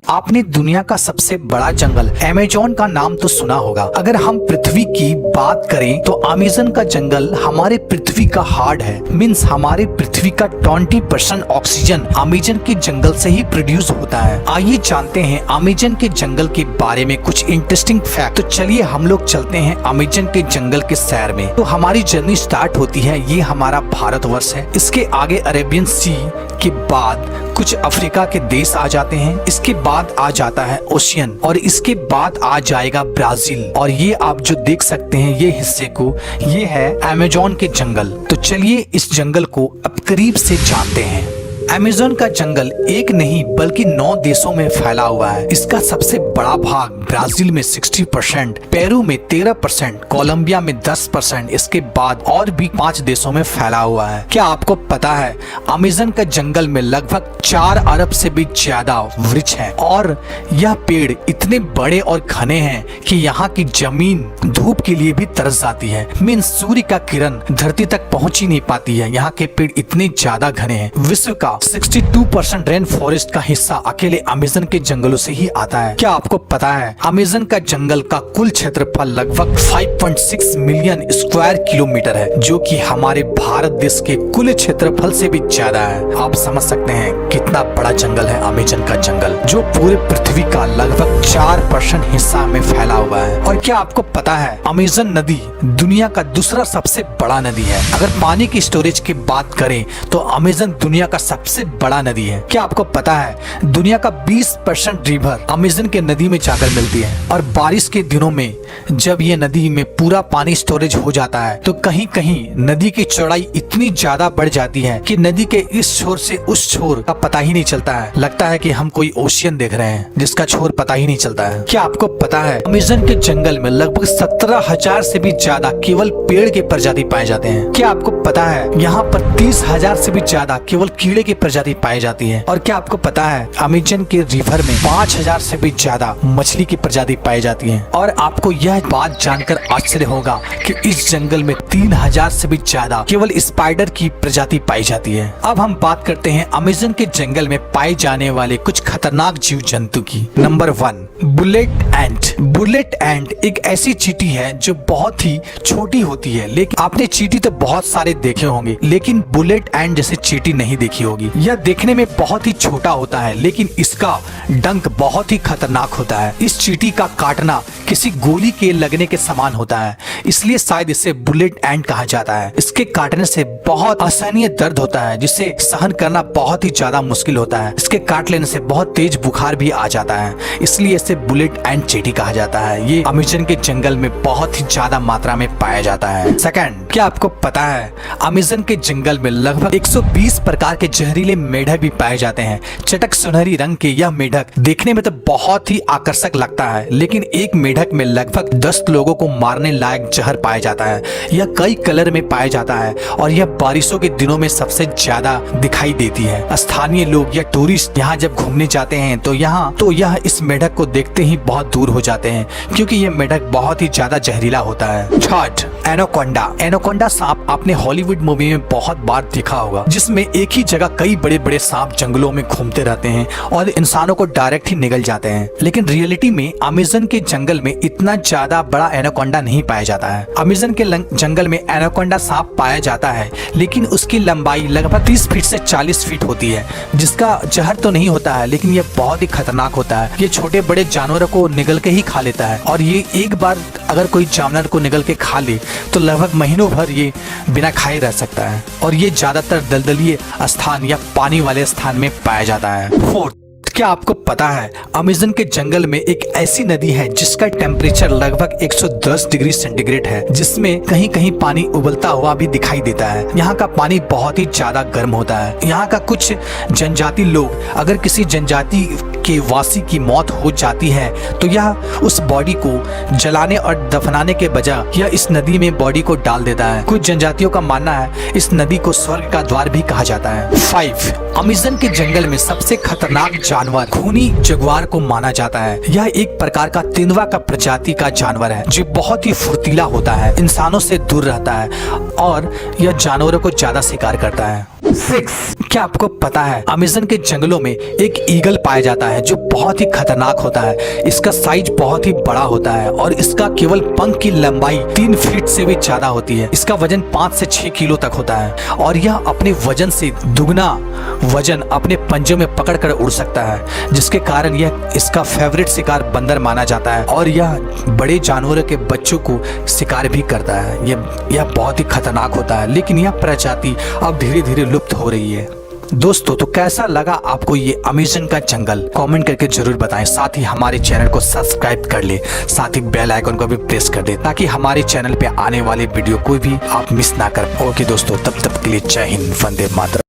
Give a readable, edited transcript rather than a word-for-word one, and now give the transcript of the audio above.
आपने दुनिया का सबसे बड़ा जंगल अमेज़न का नाम तो सुना होगा। अगर हम पृथ्वी की बात करें तो अमेज़न का जंगल हमारे पृथ्वी का हार्ट है। मीन्स हमारे पृथ्वी का 20% ऑक्सीजन अमेज़न के जंगल से ही प्रोड्यूस होता है। आइए जानते हैं अमेज़न के जंगल के बारे में कुछ इंटरेस्टिंग फैक्ट। तो चलिए हम लोग चलते हैं अमेज़न के जंगल के सैर में। तो हमारी जर्नी स्टार्ट होती है, ये हमारा भारतवर्ष है। इसके आगे अरेबियन सी के बाद कुछ अफ्रीका के देश आ जाते हैं। इसके बाद आ जाता है ओशियन और इसके बाद आ जाएगा ब्राजील। और ये आप जो देख सकते हैं ये हिस्से को, ये है अमेज़न के जंगल। तो चलिए इस जंगल को अब करीब से जानते हैं। अमेज़न का जंगल एक नहीं बल्कि 9 देशों में फैला हुआ है। इसका सबसे बड़ा भाग ब्राजील में 60%, पेरू में 13%, कोलंबिया में 10%, इसके बाद और भी 5 देशों में फैला हुआ है। क्या आपको पता है अमेज़न का जंगल में लगभग 4 अरब से भी ज्यादा वृक्ष हैं और यह पेड़ इतने बड़े और घने हैं कि यहाँ की जमीन धूप के लिए भी तरस जाती है। मीन्स सूर्य का किरण धरती तक पहुँच ही नहीं पाती है। यहाँ के पेड़ इतने ज्यादा घने हैं। विश्व का 62% रेन फॉरेस्ट का हिस्सा अकेले अमेज़न के जंगलों से ही आता है। क्या आपको पता है अमेज़न का जंगल का कुल क्षेत्रफल लगभग 5.6 मिलियन स्क्वायर किलोमीटर है, जो कि हमारे भारत देश के कुल क्षेत्रफल से भी ज्यादा है। आप समझ सकते हैं कितना बड़ा जंगल है अमेज़न का जंगल, जो पूरे पृथ्वी का लगभग 4% हिस्सा में फैला हुआ है। और क्या आपको पता है अमेज़न नदी दुनिया का दूसरा सबसे बड़ा नदी है। अगर पानी की स्टोरेज की बात करें तो अमेज़न दुनिया का सबसे बड़ा नदी है। क्या आपको पता है दुनिया का 20% रिवर अमेज़न के नदी में जाकर मिलती है। और बारिश के दिनों में जब ये नदी में पूरा पानी स्टोरेज हो जाता है तो कहीं कहीं नदी की चौड़ाई इतनी ज्यादा बढ़ जाती है कि नदी के इस छोर से उस छोर का पता ही नहीं चलता है। लगता है कि हम कोई ओशियन देख रहे हैं जिसका छोर पता ही नहीं चलता है। क्या आपको पता है अमेज़न के जंगल में लगभग 17,000 से भी ज्यादा केवल पेड़ के प्रजाति पाए जाते हैं। क्या आपको पता है यहाँ पर 30,000 से भी ज्यादा केवल कीड़े की प्रजाति पाई जाती है। और क्या आपको पता है अमेज़न के रिवर में 5,000 से भी ज्यादा मछली की प्रजाति पाई जाती है। और आपको यह बात जानकर आश्चर्य होगा कि इस जंगल में 3,000 से भी ज्यादा केवल स्पाइडर की प्रजाति पाई जाती है। अब हम बात करते हैं अमेज़न के जंगल में पाए जाने वाले कुछ खतरनाक जीव जंतु की। नंबर 1, बुलेट एंट। बुलेट एंट एक ऐसी चींटी है जो बहुत ही छोटी होती है। लेकिन आपने चींटी तो बहुत सारे देखे होंगे, लेकिन बुलेट एंट जैसे चींटी नहीं देखी होगी। यह देखने में बहुत ही छोटा होता है लेकिन इसका डंक बहुत ही खतरनाक होता है। इस चींटी का काटना किसी गोली के लगने के समान होता है, इसलिए शायद इसे बुलेट एंट कहा जाता है। इसके काटने से बहुत असहनीय दर्द होता है जिसे सहन करना बहुत ही ज्यादा मुश्किल होता है। इसके काट लेने से बहुत तेज बुखार भी आ जाता है, इसलिए इसे बुलेट एंट चींटी कहा जाता है। ये अमेज़न के जंगल में बहुत ही ज्यादा मात्रा में पाया जाता है। सेकंड, क्या आपको पता है अमेज़न के जंगल में लगभग 120 प्रकार के जहरीले मेढक भी पाए जाते हैं। चटक सुनहरी रंग के यह मेढक देखने में तो बहुत ही आकर्षक लगता है, लेकिन एक मेढक में लगभग 10 लोगों को मारने लायक जहर पाया जाता है। यह कई कलर में पाया जाता है और यह बारिशों के दिनों में सबसे ज्यादा दिखाई देती है। स्थानीय लोग या टूरिस्ट यहाँ जब घूमने जाते हैं तो यह इस मेढक को देखते ही बहुत दूर हो जाते हैं, क्योंकि यह मेढक बहुत ही ज्यादा जहरीला होता है। Third, anaconda. एनाकोंडा सांप आपने हॉलीवुड मूवी में बहुत बार देखा होगा, जिसमें एक ही जगह कई बड़े बड़े सांप जंगलों में घूमते रहते हैं और इंसानों को डायरेक्ट ही निगल जाते हैं। लेकिन रियलिटी में अमेज़न के जंगल में इतना ज्यादा बड़ा एनाकोंडा नहीं पाया जाता है। अमेज़न के जंगल में एनाकोंडा सांप पाया जाता है, लेकिन उसकी लंबाई लगभग 30 फीट से 40 फीट होती है, जिसका जहर तो नहीं होता है लेकिन यह बहुत ही खतरनाक होता है। ये छोटे बड़े जानवरों को निगल के ही खा लेता है और ये एक बार अगर कोई जानवर को निगल के खा ले तो लगभग महीनों भर ये बिना खाए रह सकता है। और ये ज्यादातर दलदलीय स्थान या पानी वाले स्थान में पाया जाता है। फोर्थ, क्या आपको पता है अमेज़न के जंगल में एक ऐसी नदी है जिसका टेम्परेचर लगभग 110 डिग्री सेंटीग्रेड है, जिसमें कहीं कहीं पानी उबलता हुआ भी दिखाई देता है। यहाँ का पानी बहुत ही ज्यादा गर्म होता है। यहाँ का कुछ जनजाति लोग, अगर किसी जनजाति के वासी की मौत हो जाती है तो यह उस बॉडी को जलाने और दफनाने के बजाय यह इस नदी में बॉडी को डाल देता है। कुछ जनजातियों का मानना है इस नदी को स्वर्ग का द्वार भी कहा जाता है। 5, अमेज़न के जंगल में सबसे खतरनाक जानवर खूनी जगुआर को माना जाता है। यह एक प्रकार का तेंदुआ का प्रजाति का जानवर है जो बहुत ही फुर्तीला होता है, इंसानों से दूर रहता है और यह जानवरों को ज्यादा शिकार करता है। 6 क्या आपको पता है अमेज़न के जंगलों में एक ईगल पाया जाता है जो बहुत ही खतरनाक होता है। इसका साइज बहुत ही बड़ा होता है और इसका केवल पंख की लंबाई 3 फीट से भी ज्यादा होती है। इसका वजन 5 से 6 किलो तक होता है और यह अपने वजन से दुगना वजन अपने पंजों में पकड़ कर उड़ सकता है, जिसके कारण यह इसका फेवरेट शिकार बंदर माना जाता है और यह बड़े जानवरों के बच्चों को शिकार भी करता है। यह बहुत ही खतरनाक होता है, लेकिन यह प्रजाति अब धीरे धीरे लुप्त हो रही है। दोस्तों तो कैसा लगा आपको ये अमेज़न का जंगल, कमेंट करके जरूर बताएं। साथ ही हमारे चैनल को सब्सक्राइब कर ले, साथ ही बेल आइकन को भी प्रेस कर दे ताकि हमारे चैनल पे आने वाले वीडियो कोई भी आप मिस ना कर। ओके दोस्तों, तब तक के लिए जय हिंद, वंदे मातरम।